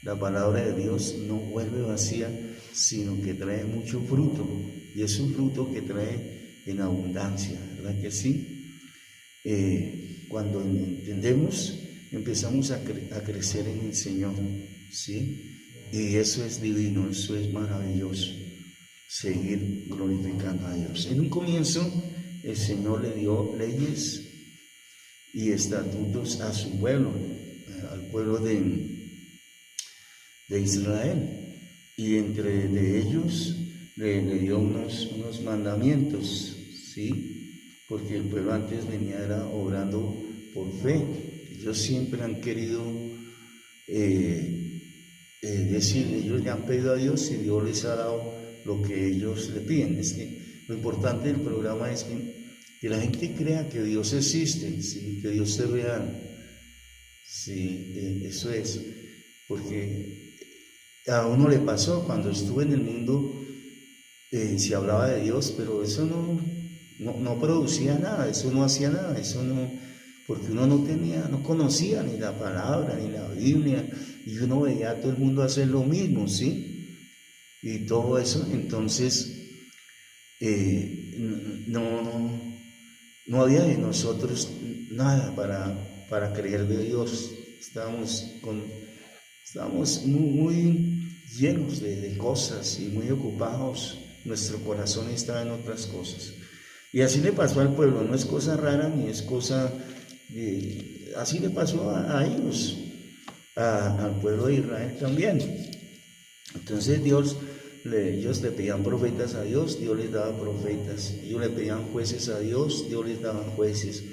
La palabra de Dios no vuelve vacía, sino que trae mucho fruto. Y es un fruto que trae en abundancia, ¿verdad que sí? Cuando entendemos, empezamos a crecer en el Señor, ¿sí? Y eso es divino, eso es maravilloso, seguir glorificando a Dios. En un comienzo, el Señor le dio leyes y estatutos a su pueblo, al pueblo de Israel, y entre de ellos le dio unos mandamientos, ¿sí? Porque el pueblo antes venía obrando por fe. Ellos siempre han querido decir, ellos le han pedido a Dios y Dios les ha dado lo que ellos le piden. Es que lo importante del programa es que la gente crea que Dios existe, ¿sí? Que Dios es real, ¿sí? Eso es, porque a uno le pasó cuando estuvo en el mundo, se hablaba de Dios, pero eso no producía nada, eso no hacía nada, eso no, porque uno no conocía ni la palabra, ni la Biblia, y uno veía a todo el mundo hacer lo mismo, ¿sí? Y todo eso, entonces, no había en nosotros nada para creer de Dios. Estábamos muy llenos de cosas y muy ocupados. Nuestro corazón estaba en otras cosas. Y así le pasó al pueblo, no es cosa rara ni es cosa... así le pasó a ellos, al pueblo de Israel también. Entonces ellos le pedían profetas a Dios, Dios les daba profetas. Ellos le pedían jueces a Dios, Dios les daba jueces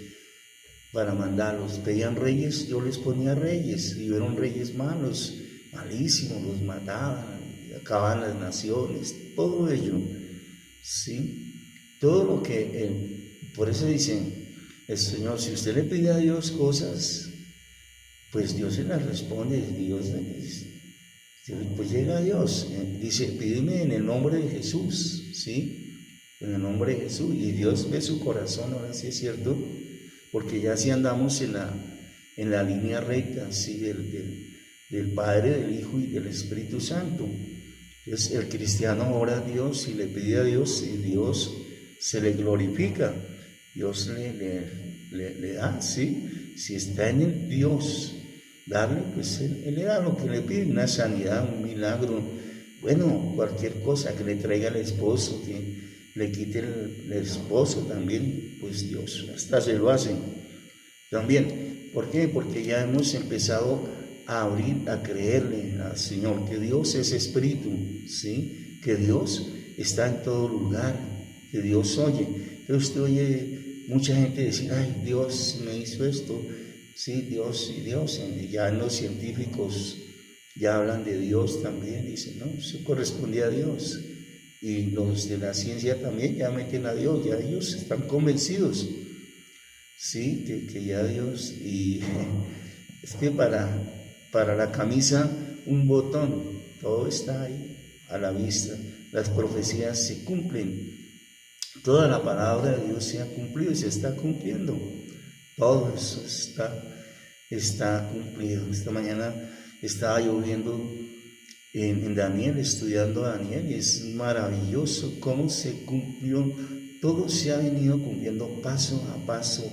para mandarlos. Pedían reyes, Dios les ponía reyes, y fueron reyes malos, malísimos, los mataban, acababan las naciones, todo ello, ¿sí? Todo lo que, por eso dicen, el Señor, si usted le pide a Dios cosas, pues Dios se las responde, pues llega a Dios, dice, pídeme en el nombre de Jesús, ¿sí? En el nombre de Jesús, y Dios ve su corazón, ahora sí es cierto, porque ya sí andamos en la línea recta, ¿sí? Del Padre, del Hijo y del Espíritu Santo. Entonces el cristiano ora a Dios y le pide a Dios, y Dios se le glorifica, Dios le da, ¿sí? Si está en el Dios, darle, pues él le da lo que le pide, una sanidad, un milagro, bueno, cualquier cosa, que le traiga al esposo, que le quite el esposo también, pues Dios hasta se lo hace también. ¿Por qué? Porque ya hemos empezado a abrir, a creerle al Señor, que Dios es espíritu, ¿sí? Que Dios está en todo lugar, que Dios oye. Entonces usted oye mucha gente decir, ay, Dios me hizo esto, sí, Dios y Dios, y ya los científicos ya hablan de Dios también, dicen, no, eso corresponde a Dios. Y los de la ciencia también ya meten a Dios, ya ellos están convencidos, sí, que ya Dios, y es que para la camisa un botón, todo está ahí a la vista, las profecías se cumplen, toda la palabra de Dios se ha cumplido y se está cumpliendo, todo eso está cumplido. Esta mañana estaba lloviendo en Daniel, estudiando a Daniel, y es maravilloso cómo se cumplió, todo se ha venido cumpliendo paso a paso,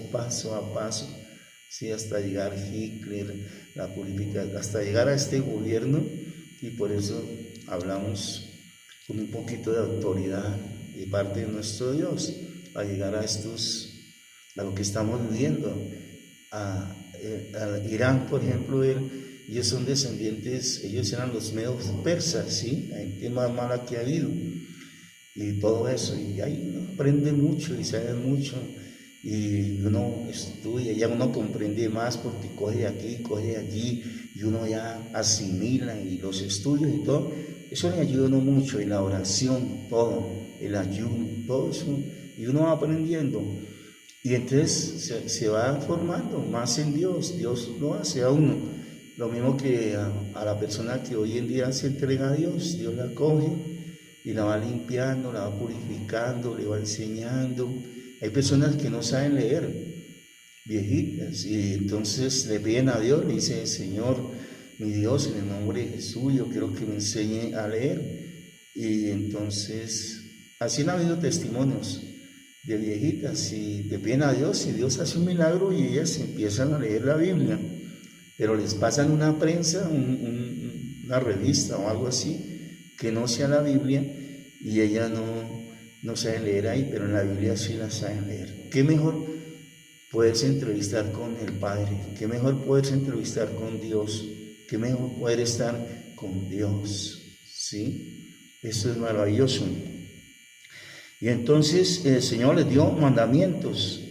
¿sí? Hasta llegar a Hitler, la purificación, hasta llegar a este gobierno, y por eso hablamos con un poquito de autoridad de parte de nuestro Dios, a llegar a lo que estamos viviendo, a Irán, por ejemplo, ellos son descendientes, ellos eran los medios persas, ¿sí? La gente más mala que ha habido, y todo eso, y ahí uno aprende mucho y sabe mucho, y uno estudia, ya uno comprende más porque coge de aquí, coge de allí, y uno ya asimila, y los estudios y todo, eso le ayuda a uno mucho, y la oración, todo, el ayuno, todo eso, y uno va aprendiendo. Y entonces se va formando más en Dios, Dios lo hace a uno. Lo mismo que a la persona que hoy en día se entrega a Dios, Dios la coge y la va limpiando, la va purificando, le va enseñando. Hay personas que no saben leer, viejitas, y entonces le piden a Dios, le dicen, Señor, mi Dios, en el nombre de Jesús, yo quiero que me enseñe a leer. Y entonces, así han habido testimonios de viejitas y le piden a Dios y Dios hace un milagro y ellas empiezan a leer la Biblia, pero les pasan una prensa, una revista o algo así, que no sea la Biblia y ellas no saben leer ahí, pero en la Biblia sí la saben leer. ¿Qué mejor poderse entrevistar con el Padre? ¿Qué mejor poderse entrevistar con Dios? ¿Qué mejor poder estar con Dios? ¿Sí? Eso es maravilloso. Y entonces el Señor les dio mandamientos,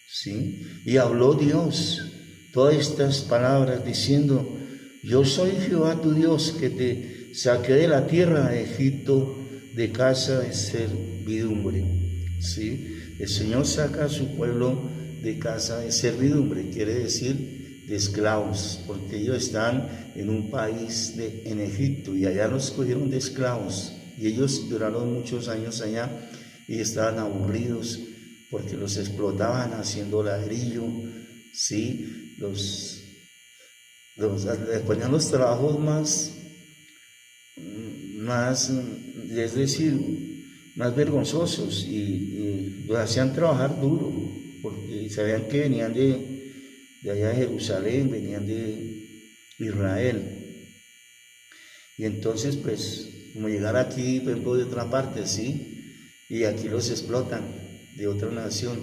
¿sí? Y habló Dios todas estas palabras diciendo: yo soy Jehová tu Dios, que te saqué de la tierra de Egipto, de casa de servidumbre, ¿sí? El Señor saca a su pueblo de casa de servidumbre, quiere decir de esclavos, porque ellos están en un país en Egipto y allá los cogieron de esclavos y ellos duraron muchos años allá y estaban aburridos porque los explotaban haciendo ladrillo, ¿sí? Les ponían los trabajos más, es decir, más vergonzosos y los hacían trabajar duro porque sabían que venían de allá de Jerusalén, venían de Israel. Y entonces, pues, como llegar aquí, por ejemplo, de otra parte, ¿sí? Y aquí los explotan de otra nación.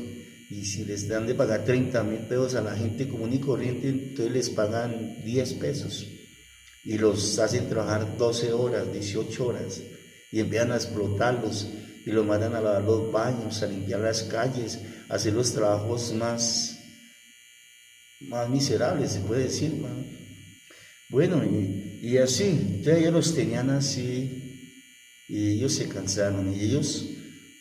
Y si les dan de pagar 30,000 pesos a la gente común y corriente, entonces les pagan 10 pesos. Y los hacen trabajar 12 horas, 18 horas. Y empiezan a explotarlos y los mandan a lavar los baños, a limpiar las calles, a hacer los trabajos más miserables, se puede decir, ¿no? Bueno, y así, entonces ellos los tenían así, y ellos se cansaron, y ellos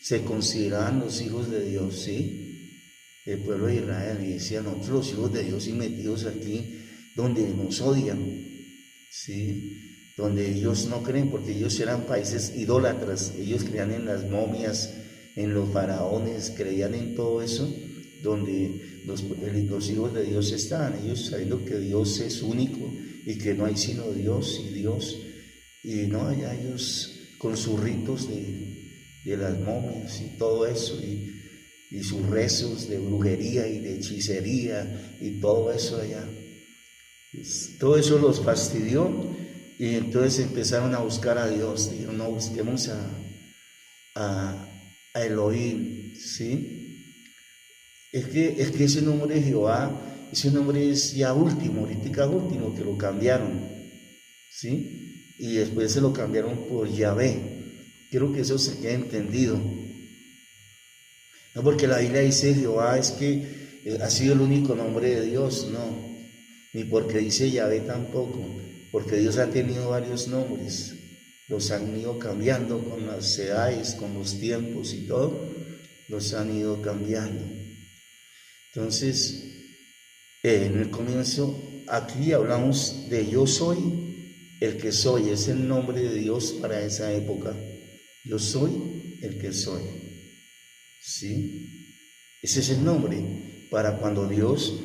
se consideraban los hijos de Dios, ¿sí? El pueblo de Israel, y decían: nosotros los hijos de Dios y metidos aquí, donde nos odian, ¿sí? Donde ellos no creen, porque ellos eran países idólatras, ellos creían en las momias, en los faraones, creían en todo eso, donde los hijos de Dios estaban, ellos sabiendo que Dios es único y que no hay sino Dios y Dios, y no, allá ellos con sus ritos de las momias y todo eso, y sus rezos de brujería y de hechicería y todo eso allá, todo eso los fastidió, y entonces empezaron a buscar a Dios, dijeron: no, busquemos a Elohim, ¿sí? Es que ese nombre de Jehová, ese nombre es ya último, ahorita último, que lo cambiaron, ¿sí? Y después se lo cambiaron por Yahvé. Quiero que eso se quede entendido. No porque la Biblia dice Jehová es que ha sido el único nombre de Dios, no. Ni porque dice Yahvé tampoco, porque Dios ha tenido varios nombres. Los han ido cambiando con las edades, con los tiempos y todo, los han ido cambiando. Entonces, en el comienzo, aquí hablamos de yo soy el que soy, es el nombre de Dios para esa época. Yo soy el que soy, ¿sí? Ese es el nombre para cuando Dios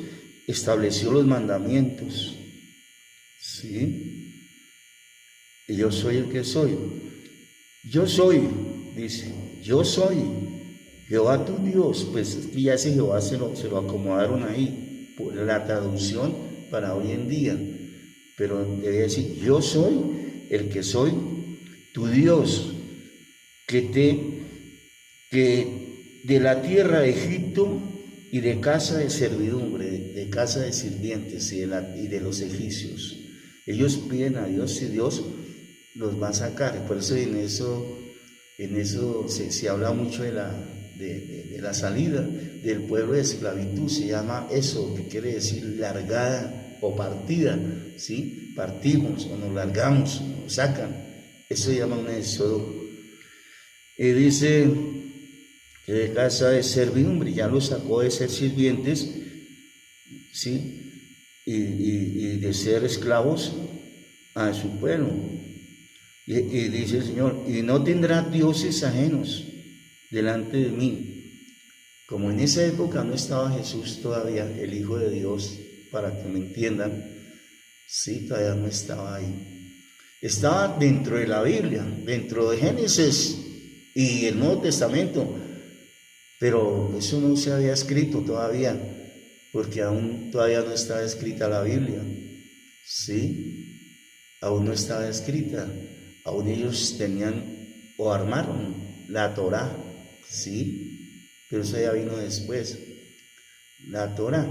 estableció los mandamientos, ¿sí? Y yo soy el que soy. Yo soy, dice, yo soy Jehová tu Dios. Pues ya ese Jehová se lo acomodaron ahí, por la traducción para hoy en día. Pero debe decir: yo soy el que soy tu Dios, que de la tierra de Egipto y de casa de servidumbre, de casa de sirvientes y de los egipcios. Ellos piden a Dios y Dios los va a sacar. Por eso en eso se habla mucho de la salida del pueblo de esclavitud. Se llama eso, que quiere decir largada o partida, ¿sí? Partimos o nos largamos, nos sacan. Eso se llama un éxodo. Y dice que de casa de servidumbre, ya los sacó de ser sirvientes, ¿sí? Y de ser esclavos a su pueblo. Y dice el Señor: y no tendrá dioses ajenos delante de mí. Como en esa época no estaba Jesús todavía, el Hijo de Dios, para que me entiendan, Sí, todavía no estaba ahí. Estaba dentro de la Biblia, dentro de Génesis y el Nuevo Testamento, pero eso no se había escrito todavía, porque aún todavía no estaba escrita la Biblia. Sí, aún no estaba escrita, aún ellos tenían o armaron la Torá, sí, pero eso ya vino después, la Torá,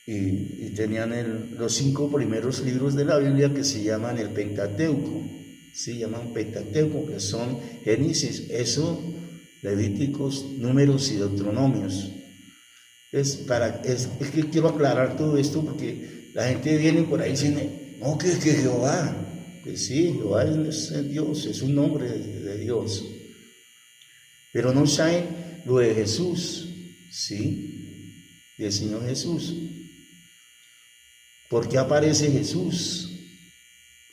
y tenían los 5 primeros libros de la Biblia que se llaman el Pentateuco, se llaman Pentateuco, que son Génesis, eso, Levíticos, Números y Deuteronomios. Es que quiero aclarar todo esto porque la gente viene por ahí diciendo, no, que Jehová, pues sí, Jehová es Dios, es un nombre de Dios, pero no saben lo de Jesús, ¿sí? Del Señor Jesús. ¿Por qué aparece Jesús?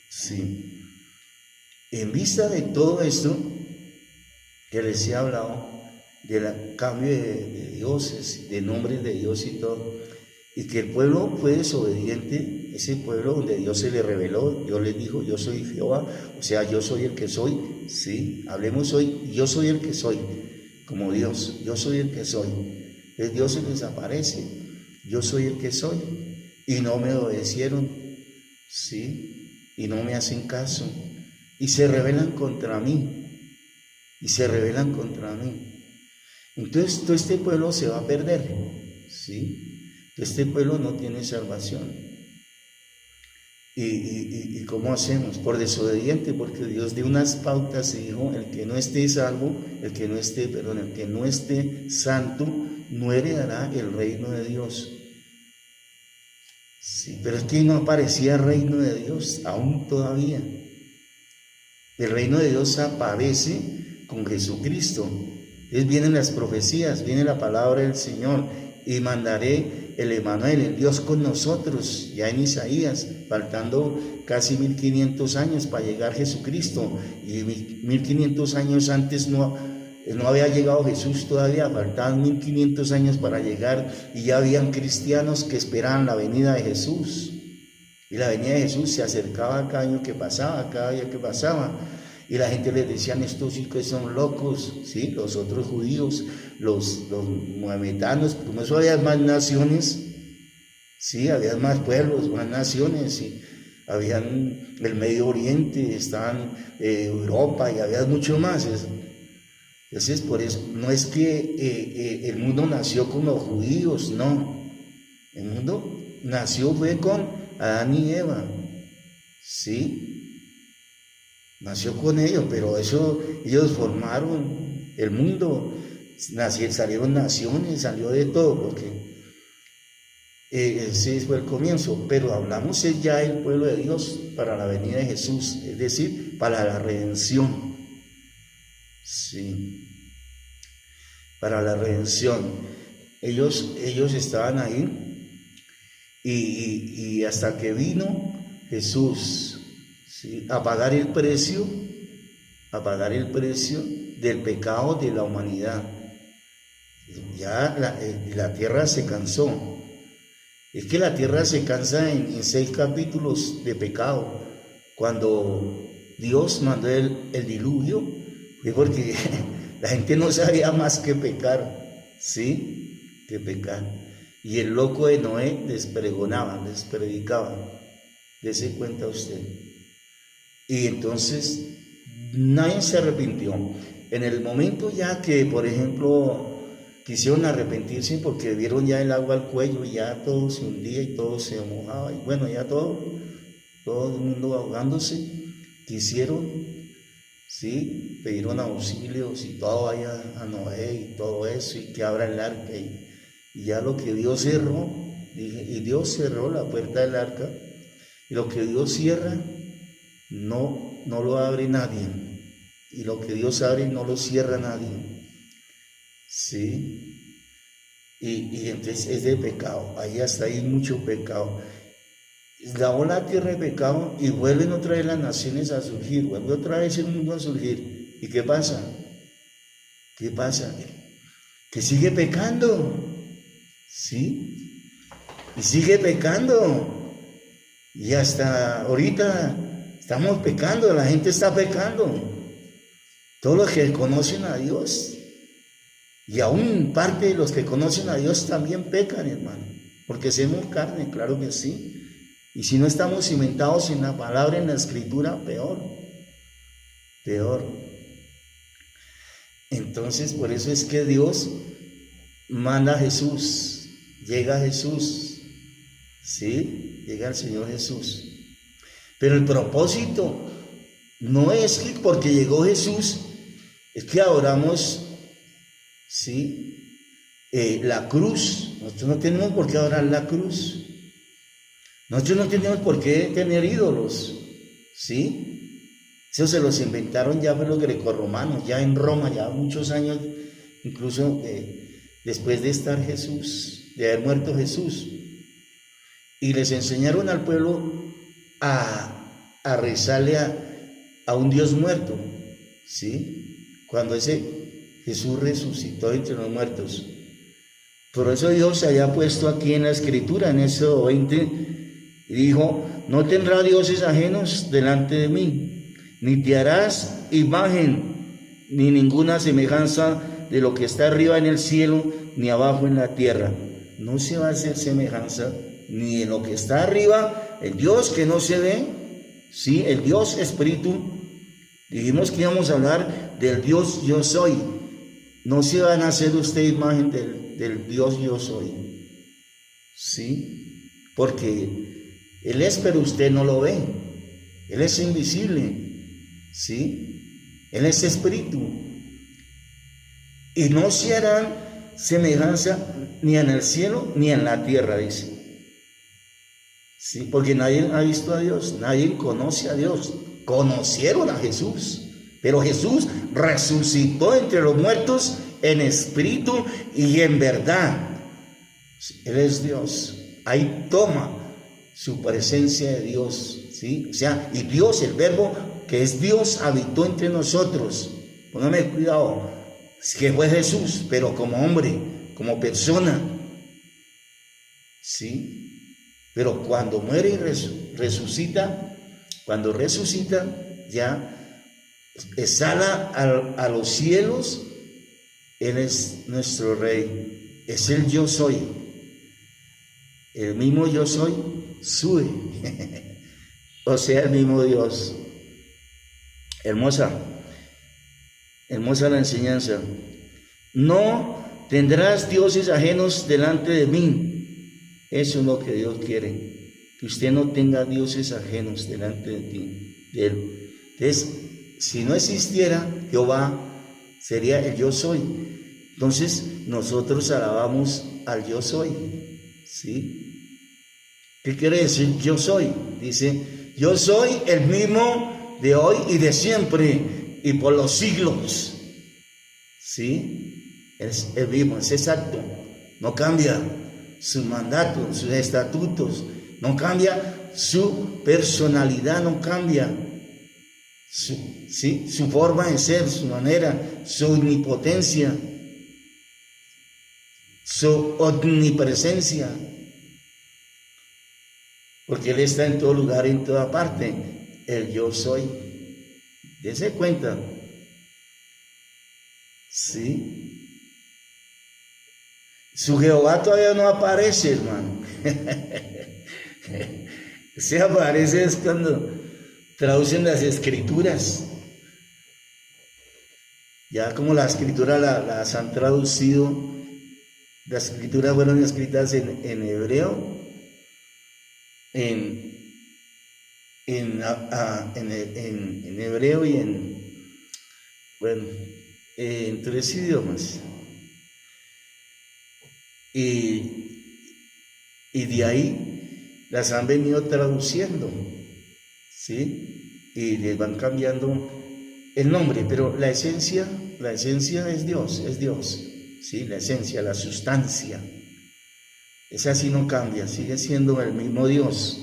Sí. En vista de todo esto que les he hablado, del cambio de dioses, de nombres de Dios y todo, y que el pueblo fue desobediente, ese pueblo donde Dios se le reveló, Dios les dijo, yo soy Jehová, o sea, yo soy el que soy, sí, hablemos hoy, yo soy el que soy, como Dios, yo soy el que soy, entonces Dios se les aparece, yo soy el que soy, y no me obedecieron, sí, y no me hacen caso, y se rebelan contra mí, entonces todo este pueblo se va a perder, ¿sí? Este pueblo no tiene salvación. ¿Y cómo hacemos? Por desobediente, porque Dios dio unas pautas y dijo, el que no esté salvo, el que no esté santo, no heredará el reino de Dios. Sí, pero es que no aparecía el reino de Dios, aún todavía. El reino de Dios aparece con Jesucristo. Entonces vienen las profecías, viene la palabra del Señor, y mandaré el Emanuel, el Dios con nosotros, ya en Isaías, faltando casi 1500 años para llegar Jesucristo, y 1500 años antes no había llegado Jesús todavía, faltaban 1500 años para llegar, y ya habían cristianos que esperaban la venida de Jesús, y la venida de Jesús se acercaba cada año que pasaba, cada día que pasaba, y la gente les decían, estos sí que son locos, ¿sí? Los otros judíos, los muhametanos, como eso había más naciones, sí, había más pueblos, más naciones, y habían el Medio Oriente, estaban Europa, y había mucho más. Entonces, por eso, no es que el mundo nació con los judíos, no, el mundo nació fue con Adán y Eva, ¿sí? Nació con ellos, pero ellos formaron el mundo, salieron naciones, salió de todo, porque ese fue el comienzo, pero hablamos ya del pueblo de Dios para la venida de Jesús, es decir, para la redención, sí, para la redención. Ellos estaban ahí y hasta que vino Jesús, ¿sí? a pagar el precio del pecado de la humanidad. Ya la tierra se cansó. Es que la tierra se cansa en 6 capítulos de pecado. Cuando Dios mandó el diluvio, fue porque la gente no sabía más que pecar, ¿sí? Que pecar. Y el loco de Noé les pregonaba, les predicaba. Dese cuenta usted. Y entonces nadie se arrepintió. En el momento ya que, por ejemplo, quisieron arrepentirse porque vieron ya el agua al cuello y ya todo se hundía y todo se mojaba, y bueno, ya todo el mundo ahogándose, quisieron, sí, pidieron auxilios y todo vaya a Noé y todo eso, y que abra el arca, y ya lo que Dios cerró, y Dios cerró la puerta del arca, y lo que Dios cierra, no lo abre nadie, y lo que Dios abre no lo cierra nadie, ¿sí? Y entonces es de pecado, ahí hasta hay mucho pecado. Lavó la tierra de pecado y vuelven otra vez las naciones a surgir, vuelve otra vez el mundo a surgir. ¿Y qué pasa? ¿Qué pasa? Que sigue pecando, ¿sí? Y sigue pecando. Y hasta ahorita estamos pecando, la gente está pecando. Todos los que conocen a Dios, y aún parte de los que conocen a Dios también pecan, hermano, porque somos carne, claro que sí. Y si no estamos cimentados en la palabra, en la escritura, peor. Entonces, por eso es que Dios manda a Jesús, llega Jesús, ¿sí? Llega el Señor Jesús. Pero el propósito no es que porque llegó Jesús, es que adoramos, ¿sí? La cruz. Nosotros no tenemos por qué adorar la cruz. Nosotros no tenemos por qué tener ídolos, ¿sí? Eso se los inventaron ya los grecorromanos, ya en Roma, ya muchos años, incluso después de estar Jesús, de haber muerto Jesús. Y les enseñaron al pueblo a rezarle a un Dios muerto, ¿sí? Cuando ese Jesús resucitó entre los muertos. Por eso Dios se había puesto aquí en la escritura, en Éxodo 20, y dijo: no tendrás dioses ajenos delante de mí, ni te harás imagen, ni ninguna semejanza de lo que está arriba en el cielo, ni abajo en la tierra. No se va a hacer semejanza ni en lo que está arriba, el Dios que no se ve, ¿sí? El Dios Espíritu. Dijimos que íbamos a hablar del Dios yo soy. No se van a hacer usted imagen del Dios yo soy, ¿sí? Porque Él es, pero usted no lo ve. Él es invisible, ¿sí? Él es Espíritu. Y no se harán semejanza ni en el cielo ni en la tierra, dice. Sí, porque nadie ha visto a Dios, nadie conoce a Dios. Conocieron a Jesús, pero Jesús resucitó entre los muertos en espíritu y en verdad. Él es Dios. Ahí toma su presencia de Dios, ¿sí? O sea, y Dios, el verbo que es Dios, habitó entre nosotros. Póngame cuidado, que fue Jesús, pero como hombre, como persona, ¿sí? Pero cuando muere y resucita, cuando resucita, ya exhala a los cielos. Él es nuestro Rey, es el yo soy. El mismo yo soy sube, o sea, el mismo Dios. Hermosa la enseñanza. No tendrás dioses ajenos delante de mí. Eso es lo que Dios quiere, que usted no tenga dioses ajenos delante de ti, de Él. Entonces, si no existiera Jehová, sería el yo soy. Entonces, nosotros alabamos al yo soy, ¿sí? ¿Qué quiere decir yo soy? Dice, yo soy el mismo de hoy y de siempre y por los siglos, ¿sí? Es el mismo, es exacto, no cambia su mandato, sus estatutos, no cambia su personalidad, no cambia su forma de ser, su manera, su omnipotencia, su omnipresencia, porque Él está en todo lugar, en toda parte. El yo soy. Dese cuenta. ¿Sí? Su Jehová todavía no aparece, hermano. Se aparece es cuando traducen las escrituras. Ya como las escrituras las han traducido, las escrituras fueron escritas en hebreo, en hebreo y en 3 idiomas. Y de ahí las han venido traduciendo, ¿sí? Y les van cambiando el nombre, pero la esencia es Dios, ¿sí? La esencia, la sustancia, esa sí no cambia, sigue siendo el mismo Dios,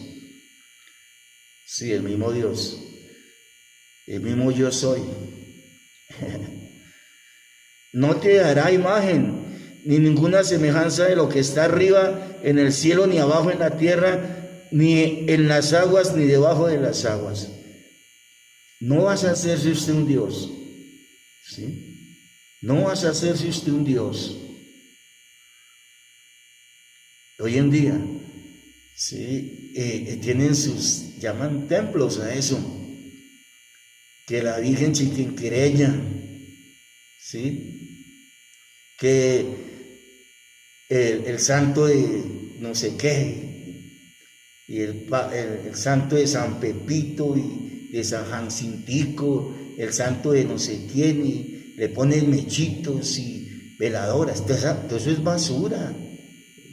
sí, el mismo Dios, el mismo yo soy. No te dará imagen ni ninguna semejanza de lo que está arriba en el cielo, ni abajo en la tierra, ni en las aguas ni debajo de las aguas. No vas a hacerse usted un Dios, ¿sí? No vas a hacerse usted un Dios. Hoy en día, ¿sí? Tienen llaman templos a eso, que la Virgen Chiquinquirella, ¿sí? Que el santo de no sé qué, y el santo de San Pepito y de San Jacintico, el santo de no sé quién, y le ponen mechitos y veladoras. Todo eso es basura.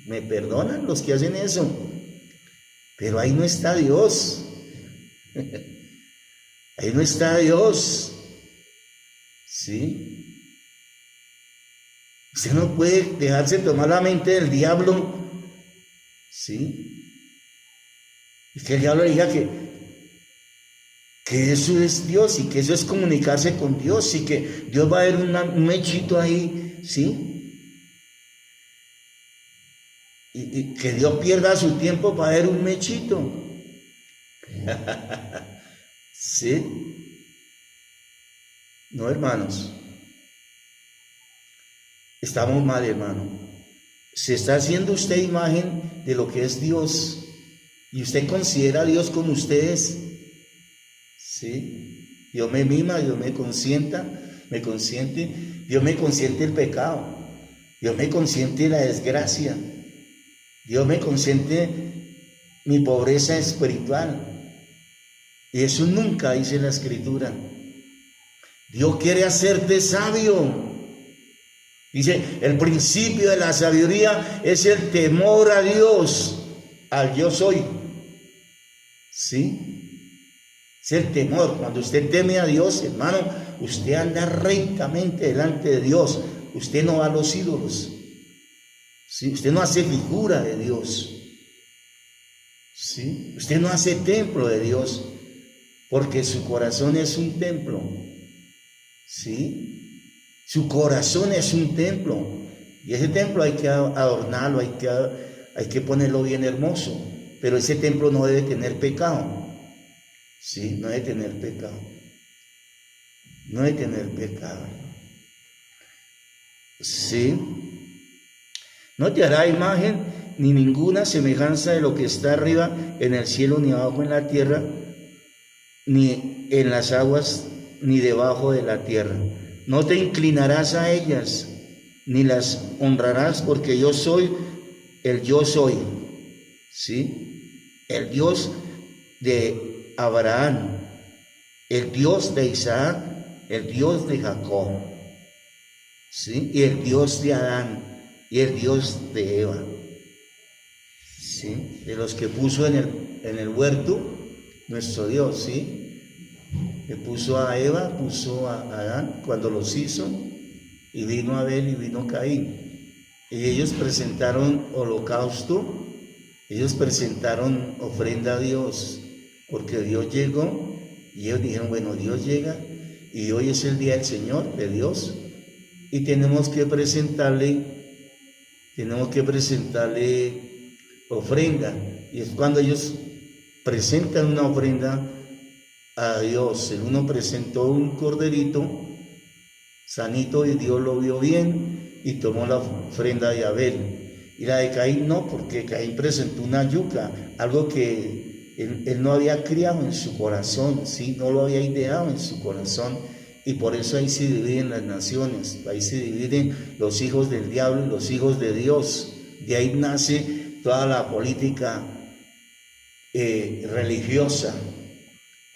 Me perdonan los que hacen eso, pero ahí no está Dios. Ahí no está Dios, ¿sí? Usted no puede dejarse tomar la mente del diablo, ¿sí? Y que el diablo le diga que eso es Dios y que eso es comunicarse con Dios y que Dios va a ver un mechito ahí, ¿sí? Y que Dios pierda su tiempo para ver un mechito. ¿Sí? No, hermanos. Estamos mal, hermano. Se está haciendo usted imagen de lo que es Dios. Y usted considera a Dios como usted es. ¿Sí? Dios me mima, Dios me consiente, Dios me consiente el pecado. Dios me consiente la desgracia. Dios me consiente mi pobreza espiritual. Y eso nunca dice la Escritura. Dios quiere hacerte sabio. Dice, el principio de la sabiduría es el temor a Dios, al yo soy. ¿Sí? Es el temor. Cuando usted teme a Dios, hermano, usted anda rectamente delante de Dios. Usted no va a los ídolos. ¿Sí? Usted no hace figura de Dios. ¿Sí? Usted no hace templo de Dios, porque su corazón es un templo. ¿Sí? Su corazón es un templo, y ese templo hay que adornarlo, hay que ponerlo bien hermoso, pero ese templo no debe tener pecado. ¿Sí? No debe tener pecado. No debe tener pecado. ¿Sí? No te hará imagen ni ninguna semejanza de lo que está arriba en el cielo, ni abajo en la tierra, ni en las aguas, ni debajo de la tierra. No te inclinarás a ellas, ni las honrarás, porque yo soy el yo soy. ¿Sí? El Dios de Abraham, el Dios de Isaac, el Dios de Jacob. ¿Sí? Y el Dios de Adán, y el Dios de Eva. ¿Sí? De los que puso en el huerto nuestro Dios, ¿sí? Que puso a Eva, puso a Adán cuando los hizo, y vino Abel y vino Caín. Y ellos presentaron holocausto, ellos presentaron ofrenda a Dios, porque Dios llegó, y ellos dijeron, bueno, Dios llega, y hoy es el día del Señor, de Dios, y tenemos que presentarle ofrenda. Y es cuando ellos presentan una ofrenda a Dios. El uno presentó un corderito sanito y Dios lo vio bien y tomó la ofrenda de Abel. Y la de Caín no, porque Caín presentó una yuca, algo que él no había criado en su corazón, ¿sí? No lo había ideado en su corazón, y por eso ahí se dividen las naciones, ahí se dividen los hijos del diablo y los hijos de Dios. De ahí nace toda la política religiosa.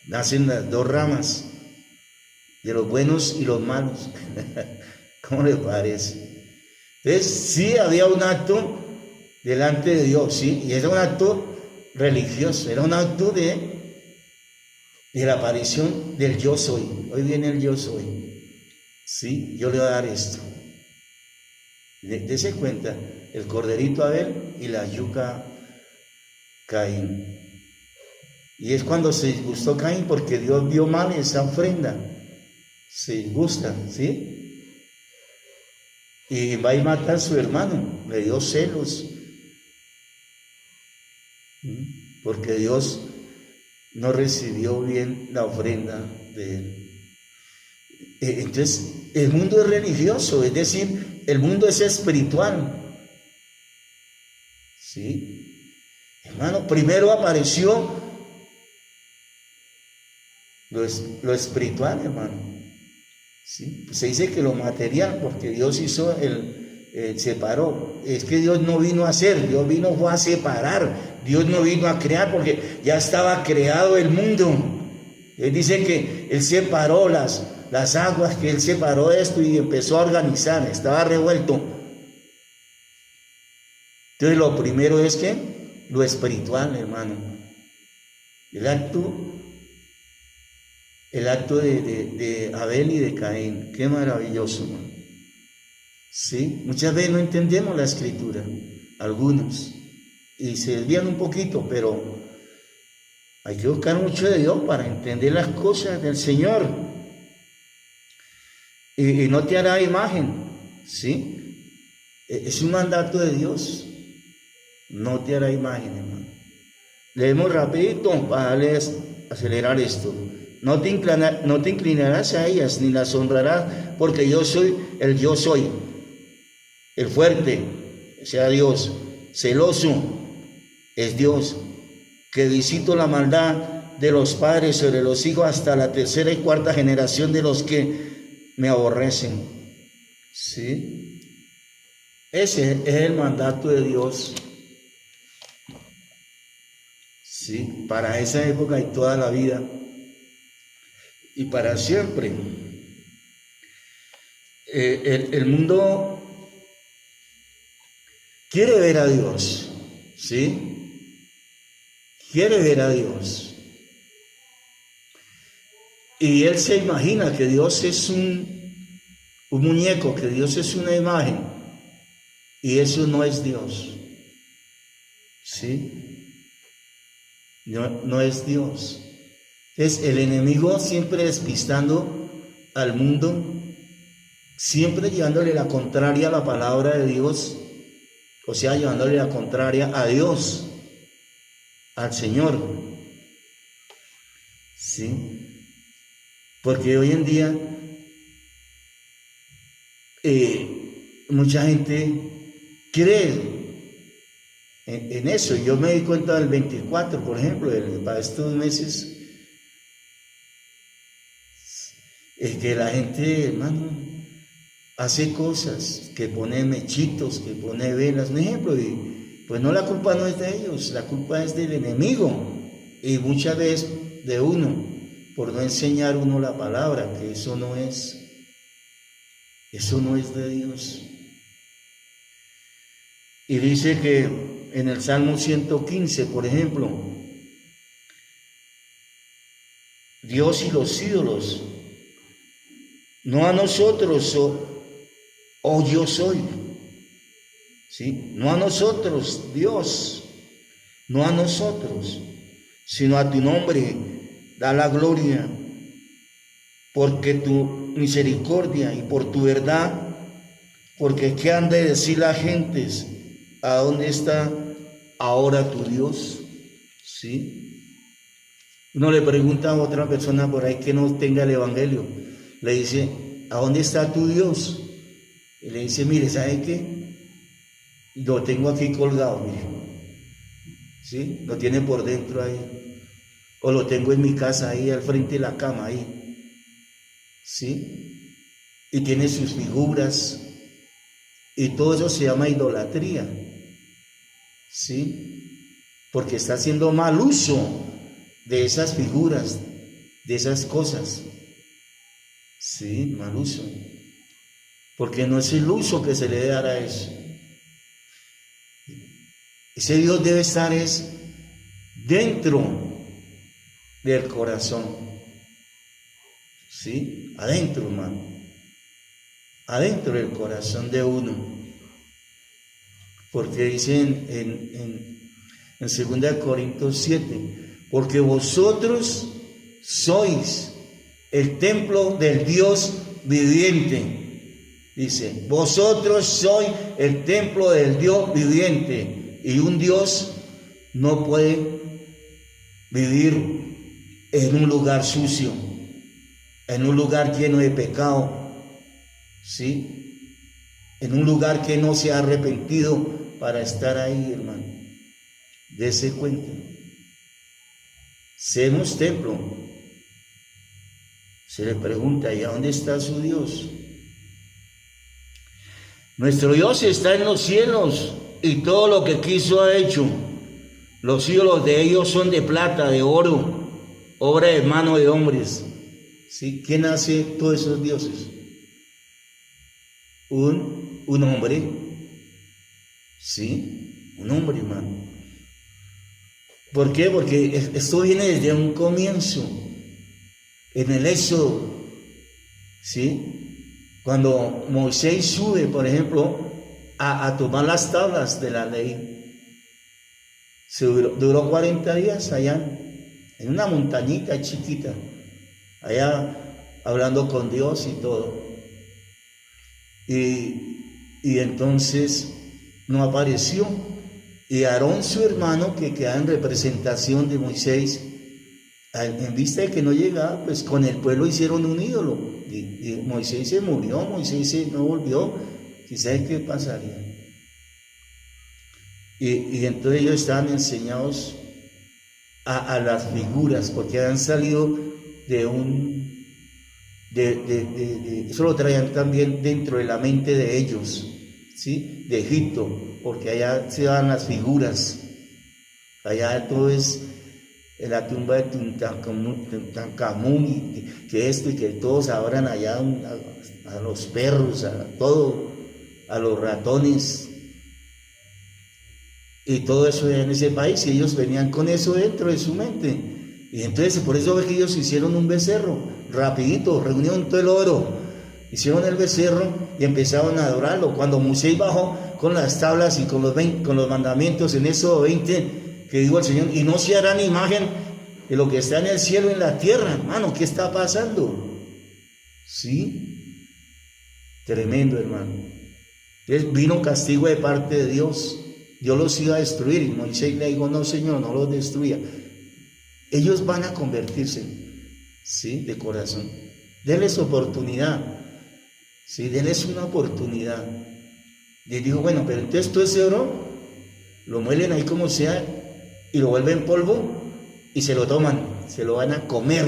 Nacen las dos ramas, de los buenos y los malos. ¿Cómo le parece? Entonces, sí había un acto delante de Dios, ¿sí? Y era un acto religioso, era un acto de la aparición del yo soy. Hoy viene el yo soy, ¿sí? Yo le voy a dar esto. Dese cuenta, el corderito Abel y la yuca Caín. Y es cuando se disgustó Caín, porque Dios vio mal esa ofrenda. Se disgusta, ¿sí? Y va y mata a su hermano, le dio celos. porque Dios no recibió bien la ofrenda de él. Entonces, el mundo es religioso, es decir, el mundo es espiritual. ¿Sí? Hermano, primero apareció lo espiritual, hermano. ¿Sí? Se dice que lo material, porque Dios hizo separó. Es que Dios no vino a hacer, Dios fue a separar. Dios no vino a crear, porque ya estaba creado el mundo. Él dice que Él separó las aguas, que Él separó esto y empezó a organizar, estaba revuelto. Entonces lo primero es que lo espiritual, hermano. El acto de Abel y de Caín, qué maravilloso, hermano. Sí, muchas veces no entendemos la escritura, algunos, y se desvían un poquito, pero hay que buscar mucho de Dios para entender las cosas del Señor. Y no te hará imagen, ¿sí? Es un mandato de Dios. No te hará imagen, hermano. Leemos rapidito para acelerar esto. No te inclinarás a ellas, ni las honrarás, porque yo soy, el fuerte, sea Dios, celoso, es Dios, que visito la maldad de los padres sobre los hijos hasta la tercera y cuarta generación de los que me aborrecen. ¿Sí? Ese es el mandato de Dios. ¿Sí? Para esa época y toda la vida. Y para siempre. El mundo quiere ver a Dios. ¿Sí? Quiere ver a Dios. Y él se imagina que Dios es un muñeco, que Dios es una imagen. Y eso no es Dios. ¿Sí? No es Dios. Entonces el enemigo siempre despistando al mundo, siempre llevándole la contraria a la palabra de Dios, o sea, llevándole la contraria a Dios, al Señor. ¿Sí? Porque hoy en día mucha gente cree en eso. Yo me di cuenta del 24, por ejemplo, para estos meses, es que la gente, hermano, hace cosas, que pone mechitos, que pone velas, un ejemplo, y pues no, la culpa no es de ellos, la culpa es del enemigo, y muchas veces de uno, por no enseñar uno la palabra, que eso no es de Dios. Y dice que en el Salmo 115, por ejemplo, Dios y los ídolos, no a nosotros, yo soy, ¿sí? No a nosotros, Dios, no a nosotros, sino a tu nombre da la gloria, porque tu misericordia y por tu verdad, porque ¿qué han de decir las gentes? ¿A dónde está ahora tu Dios? ¿Sí? Uno le pregunta a otra persona por ahí que no tenga el evangelio, le dice, ¿a dónde está tu Dios? Y le dice, mire, ¿sabe qué? Lo tengo aquí colgado, mire. ¿Sí? Lo tiene por dentro ahí. O lo tengo en mi casa ahí, al frente de la cama ahí. ¿Sí? Y tiene sus figuras. Y todo eso se llama idolatría. ¿Sí? Porque está haciendo mal uso de esas figuras, de esas cosas. Sí, mal uso. Porque no es el uso que se le debe dar a eso. Ese Dios debe estar dentro del corazón. ¿Sí? Adentro, hermano. Adentro del corazón de uno. Porque dice en 2 Corintios 7, porque vosotros sois el templo del Dios viviente. Dice, vosotros sois el templo del Dios viviente. Y un Dios no puede vivir en un lugar sucio, en un lugar lleno de pecado, ¿sí? En un lugar que no se ha arrepentido para estar ahí, hermano. Dese cuenta. Seamos templo. Se le pregunta, ¿y a dónde está su Dios? Nuestro Dios está en los cielos y todo lo que quiso ha hecho. Los ídolos de ellos son de plata, de oro, obra de mano de hombres. ¿Sí? ¿Quién hace todos esos dioses? Un hombre. ¿Sí? Un hombre, hermano. ¿Por qué? Porque esto viene desde un comienzo. En el Éxodo, ¿sí? Cuando Moisés sube, por ejemplo, a tomar las tablas de la ley, duró 40 días allá en una montañita chiquita, allá hablando con Dios y todo. Y entonces no apareció. Y Aarón, su hermano, que queda en representación de Moisés, en vista de que no llegaba, pues con el pueblo hicieron un ídolo. Y Moisés se murió, Moisés no volvió. Quizás qué pasaría. Y entonces ellos estaban enseñados a las figuras, porque habían salido eso lo traían también dentro de la mente de ellos, ¿sí? De Egipto, porque allá se daban las figuras. Allá todo es la tumba de Tutankamón, y que esto y que todos adoran allá a los perros, a todo, a los ratones, y todo eso en ese país, y ellos venían con eso dentro de su mente. Y entonces por eso ve que ellos hicieron un becerro, rapidito, reunieron todo el oro, hicieron el becerro y empezaron a adorarlo. Cuando Moisés bajó con las tablas y con los mandamientos en Éxodo 20, que dijo el Señor, y no se harán imagen de lo que está en el cielo y en la tierra. Hermano, ¿qué está pasando? ¿Sí? Tremendo, hermano. Entonces vino castigo de parte de Dios. Dios los iba a destruir y Moisés le dijo, no, Señor, no los destruya. Ellos van a convertirse, ¿sí? De corazón. Denles oportunidad, ¿sí? Denles una oportunidad. Y dijo, bueno, pero entonces todo ese oro lo muelen ahí como sea y lo vuelven polvo y se lo toman, se lo van a comer.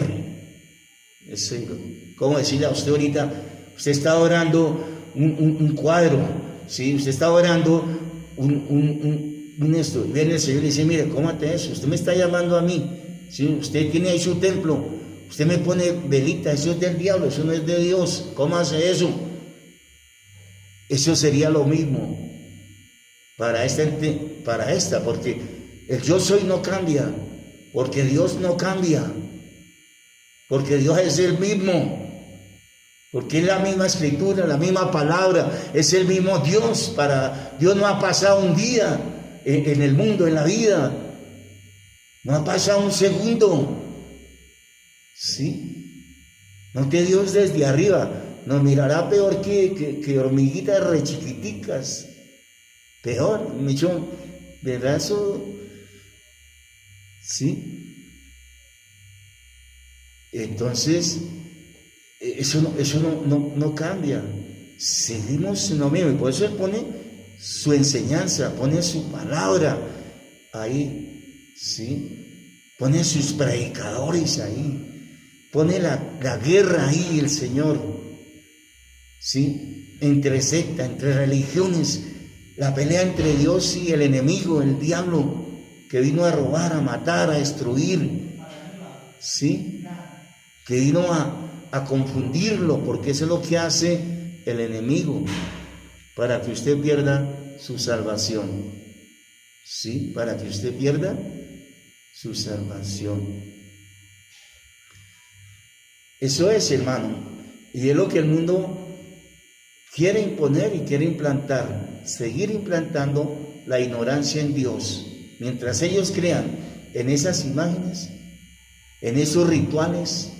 ¿Cómo decirle a usted ahorita? Usted está orando un cuadro, ¿sí? Usted está orando esto, y viene el Señor y dice, mire, cómate eso, usted me está llamando a mí, ¿sí? Usted tiene ahí su templo, usted me pone velita, eso es del diablo, eso no es de Dios, ¿cómo hace eso? Eso sería lo mismo para esta, porque el yo soy no cambia, porque Dios no cambia, porque Dios es el mismo, porque es la misma escritura, la misma palabra, es el mismo Dios. Dios no ha pasado un día en el mundo, en la vida, no ha pasado un segundo, ¿sí? No que Dios desde arriba nos mirará peor que hormiguitas re chiquiticas, peor, ¿verdad eso? ¿Sí? Entonces, eso no cambia. Seguimos en lo mismo, y por eso Él pone su enseñanza, pone su palabra ahí, ¿sí? Pone sus predicadores ahí, pone la guerra ahí, el Señor, ¿sí? Entre sectas, entre religiones, la pelea entre Dios y el enemigo, el diablo, que vino a robar, a matar, a destruir, ¿sí? Que vino a confundirlo, porque eso es lo que hace el enemigo, para que usted pierda su salvación, ¿sí? Para que usted pierda su salvación. Eso es, hermano, y es lo que el mundo quiere imponer y quiere implantar, seguir implantando la ignorancia en Dios, mientras ellos crean en esas imágenes, en esos rituales,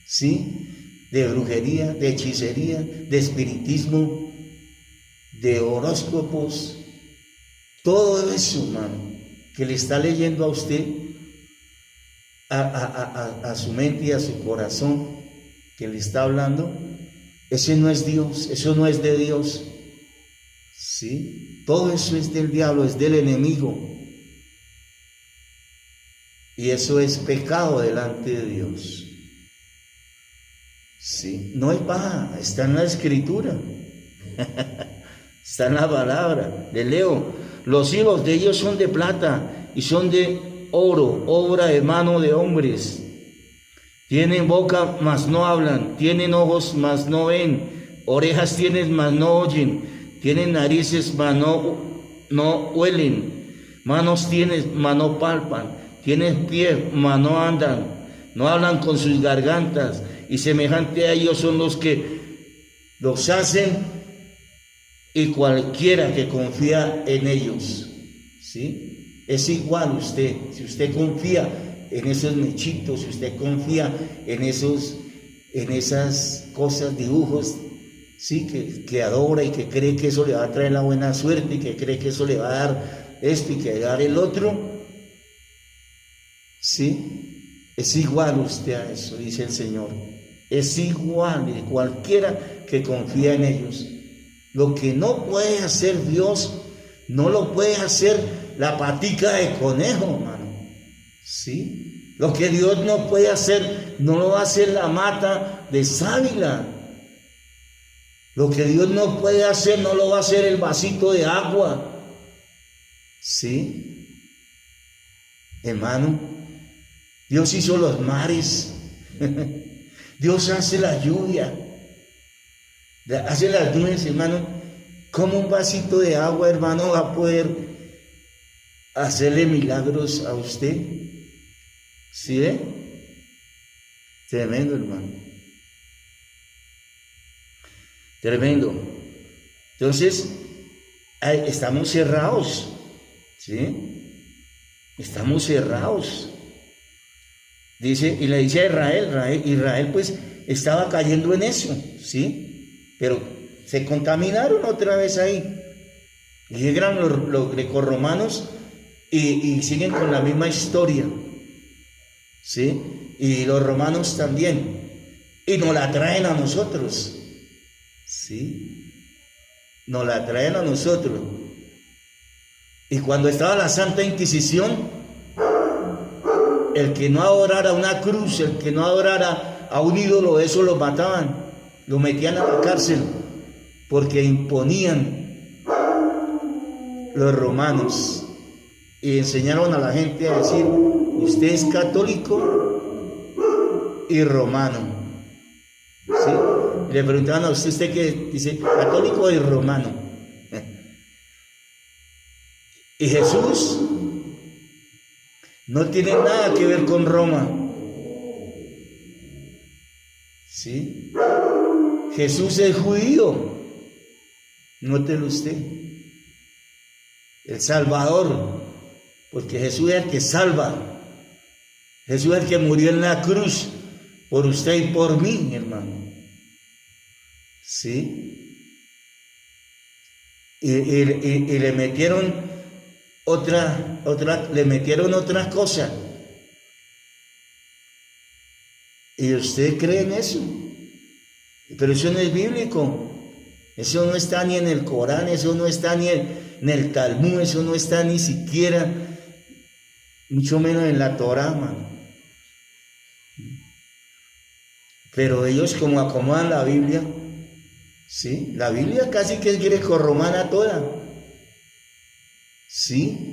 ¿sí? De brujería, de hechicería, de espiritismo, de horóscopos, todo eso, hermano, que le está leyendo a usted, a su mente y a su corazón que le está hablando, ese no es Dios, eso no es de Dios, ¿sí? Todo eso es del diablo, es del enemigo, y eso es pecado delante de Dios, ¿sí? No es paja, está en la Escritura, está en la palabra. Le leo: los hilos de ellos son de plata y son de oro, obra de mano de hombres. Tienen boca, mas no hablan, tienen ojos, mas no ven, orejas tienen, mas no oyen, tienen narices, mas no huelen, manos tienen, mas no palpan, tienen pies, mas no andan, no hablan con sus gargantas, y semejante a ellos son los que los hacen, y cualquiera que confía en ellos, ¿sí? Es igual usted, si usted confía en esos mechitos, si usted confía en esas cosas, dibujos, ¿sí? que adora y que cree que eso le va a traer la buena suerte y que cree que eso le va a dar esto y que le va a dar el otro, ¿sí? Es igual usted a eso, dice el Señor. Es igual de cualquiera que confía en ellos. Lo que no puede hacer Dios, no lo puede hacer la patica de conejo, hermano. ¿Sí? Lo que Dios no puede hacer, no lo va a hacer la mata de sábila. Lo que Dios no puede hacer, no lo va a hacer el vasito de agua. ¿Sí? Hermano, Dios hizo los mares. Dios hace la lluvia. Hace las nubes, hermano. ¿Cómo un vasito de agua, hermano, va a poder hacerle milagros a usted? ¿Sí ve? Tremendo, hermano. Tremendo. Entonces, estamos cerrados, ¿sí? Estamos cerrados. Dice, y le dice a Israel pues estaba cayendo en eso, ¿sí? Pero se contaminaron otra vez ahí. Y llegan los grecorromanos y siguen con la misma historia, ¿sí? Y los romanos también. Y nos la traen a nosotros, ¿sí? Nos la traen a nosotros. Y cuando estaba la Santa Inquisición, el que no adorara una cruz, el que no adorara a un ídolo, eso lo mataban, lo metían a la cárcel, porque imponían los romanos y enseñaron a la gente a decir: usted es católico y romano, ¿sí? Le preguntaban a usted qué dice, católico y romano. Y Jesús no tiene nada que ver con Roma, ¿sí? Jesús es judío, nótelo usted, el Salvador, porque Jesús es el que salva, Jesús es el que murió en la cruz por usted y por mí, hermano, ¿sí? Y le metieron le metieron otra cosa. ¿Y usted cree en eso? Pero eso no es bíblico. Eso no está ni en el Corán, eso no está ni en el Talmud, eso no está ni siquiera, mucho menos en la Torá, mano. Pero ellos como acomodan la Biblia, ¿sí? La Biblia casi que es grecorromana toda, ¿sí?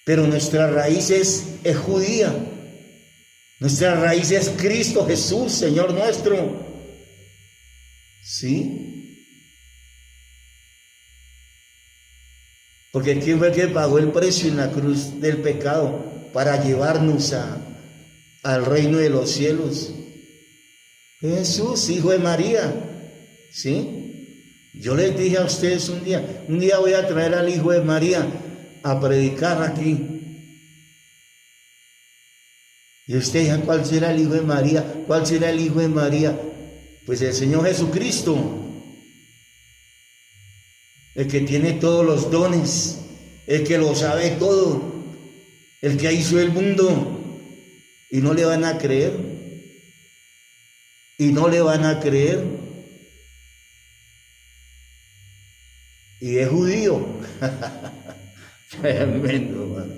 Pero nuestra raíz es judía. Nuestra raíz es Cristo Jesús, Señor nuestro. ¿Sí? Porque ¿quién fue el que pagó el precio en la cruz del pecado para llevarnos al reino de los cielos? Jesús, hijo de María. ¿Sí? Yo les dije a ustedes un día voy a traer al hijo de María a predicar aquí. Y usted dice, ¿cuál será el hijo de María? ¿Cuál será el hijo de María? Pues el Señor Jesucristo, el que tiene todos los dones, el que lo sabe todo, el que hizo el mundo, y no le van a creer, y no le van a creer, y es judío. Tremendo, hermano.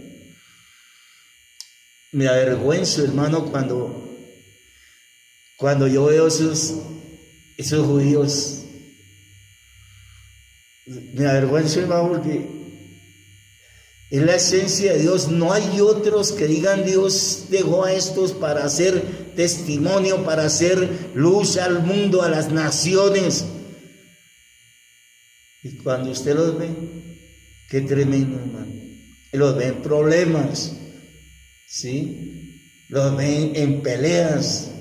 Me avergüenzo, hermano, cuando yo veo esos judíos. Me avergüenzo, hermano, porque es la esencia de Dios. No hay otros que digan: Dios dejó a estos para hacer testimonio, para hacer luz al mundo, a las naciones. Y cuando usted los ve, qué tremendo, hermano. Los ve en problemas, ¿sí? Los ve en peleas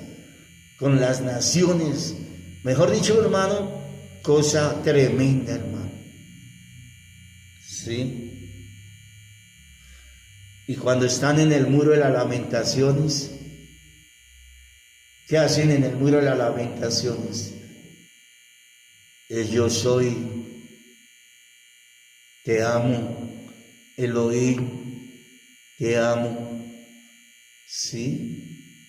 con las naciones. Mejor dicho, hermano, cosa tremenda, hermano. ¿Sí? Y cuando están en el muro de las lamentaciones, ¿qué hacen en el muro de las lamentaciones? Yo soy, te amo, Elohim, te amo, ¿sí?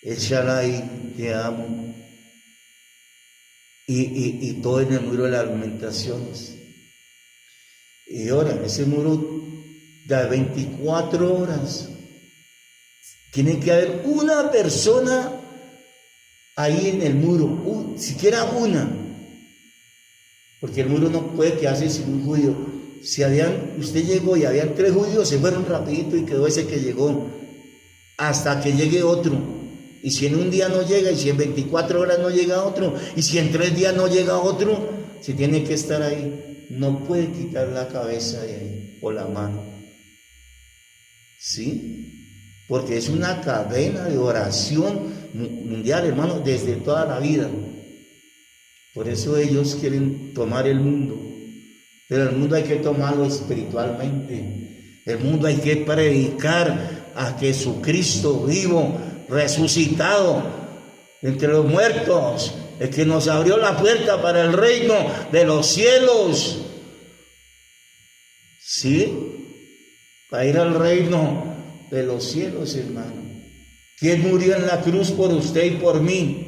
El Shaddai, te amo. Y todo en el muro de las lamentaciones. Y ahora, en ese muro de 24 horas, tiene que haber una persona ahí en el muro, siquiera una, porque el muro no puede quedarse sin un judío. Si usted llegó y habían 3 judíos, se fueron rapidito y quedó ese que llegó, hasta que llegue otro. Y si en un día no llega, y si en 24 horas no llega otro, y si en 3 días no llega otro, se tiene que estar ahí. No puede quitar la cabeza de ahí o la mano. ¿Sí? Porque es una cadena de oración mundial, hermano, desde toda la vida. Por eso ellos quieren tomar el mundo. Pero el mundo hay que tomarlo espiritualmente. El mundo hay que predicar a Jesucristo vivo, resucitado entre los muertos, el que nos abrió la puerta para el reino de los cielos. ¿Sí? Para ir al reino de los cielos, hermano. ¿Quién murió en la cruz por usted y por mí?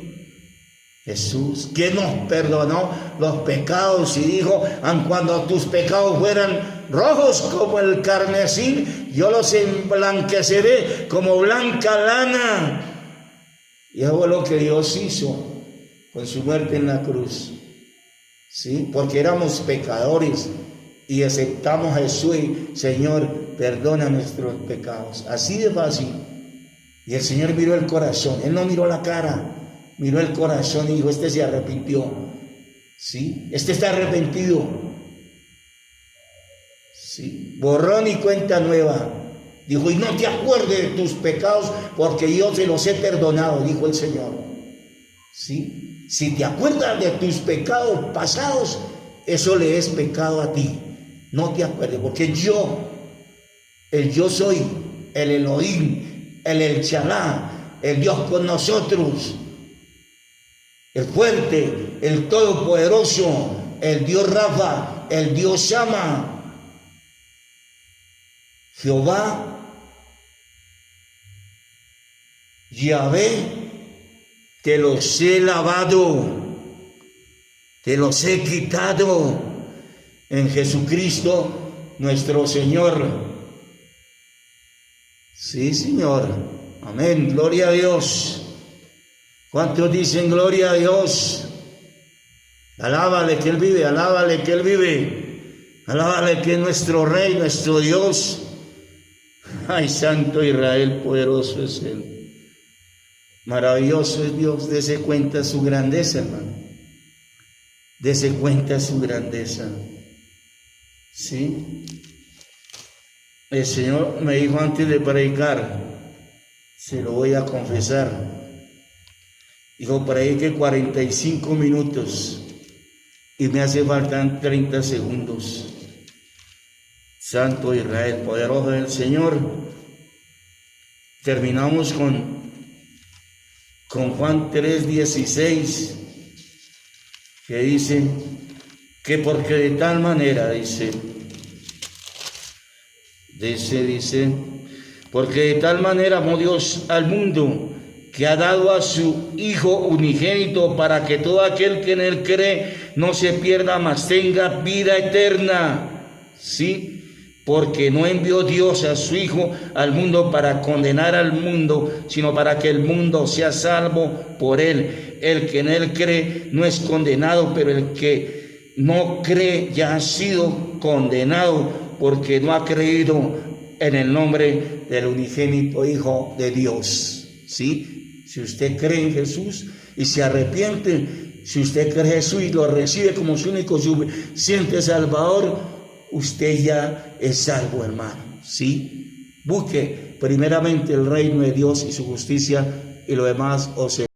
Jesús. ¿Quién nos perdonó los pecados y dijo: aun cuando tus pecados fueran rojos como el carmesí, yo los emblanqueceré como blanca lana? Y eso fue lo que Dios hizo con su muerte en la cruz. ¿Sí? Porque éramos pecadores y aceptamos a Jesús y: Señor, perdona nuestros pecados. Así de fácil. Y el Señor miró el corazón. Él no miró la cara, miró el corazón y dijo: este se arrepintió. ¿Sí? Este está arrepentido. ¿Sí? Borrón y cuenta nueva. Dijo: y no te acuerdes de tus pecados, porque yo te los he perdonado, dijo el Señor. ¿Sí? Si te acuerdas de tus pecados pasados, eso le es pecado a ti. No te acuerdes, porque yo soy, el Elohim, el Shaddai, el Dios con nosotros, el fuerte, el todopoderoso, el Dios Rafa, el Dios Shama, Jehová, Yahvé. Te los he lavado, te los he quitado en Jesucristo nuestro Señor. Sí, Señor. Amén. Gloria a Dios. ¿Cuántos dicen gloria a Dios? Alábale que Él vive, alábale que Él vive, alábale que es nuestro Rey, nuestro Dios. Ay, Santo Israel, poderoso es Él. Maravilloso es Dios. Dese cuenta su grandeza, hermano. Dese cuenta su grandeza. ¿Sí? El Señor me dijo antes de predicar, se lo voy a confesar, dijo: predique 45 minutos y me hace faltan 30 segundos. Santo Israel, poderoso del Señor. Terminamos con Juan 3:16, que dice que porque de tal manera, dice, Porque de tal manera amó Dios al mundo, que ha dado a su Hijo unigénito, para que todo aquel que en él cree no se pierda, mas tenga vida eterna. ¿Sí? Porque no envió Dios a su Hijo al mundo para condenar al mundo, sino para que el mundo sea salvo por él. El que en él cree no es condenado, pero el que no cree ya ha sido condenado, porque no ha creído en el nombre del unigénito Hijo de Dios. ¿Sí? Si usted cree en Jesús y se arrepiente, si usted cree en Jesús y lo recibe como su único suficiente Salvador, usted ya es salvo, hermano. ¿Sí? Busque primeramente el reino de Dios y su justicia, y lo demás os será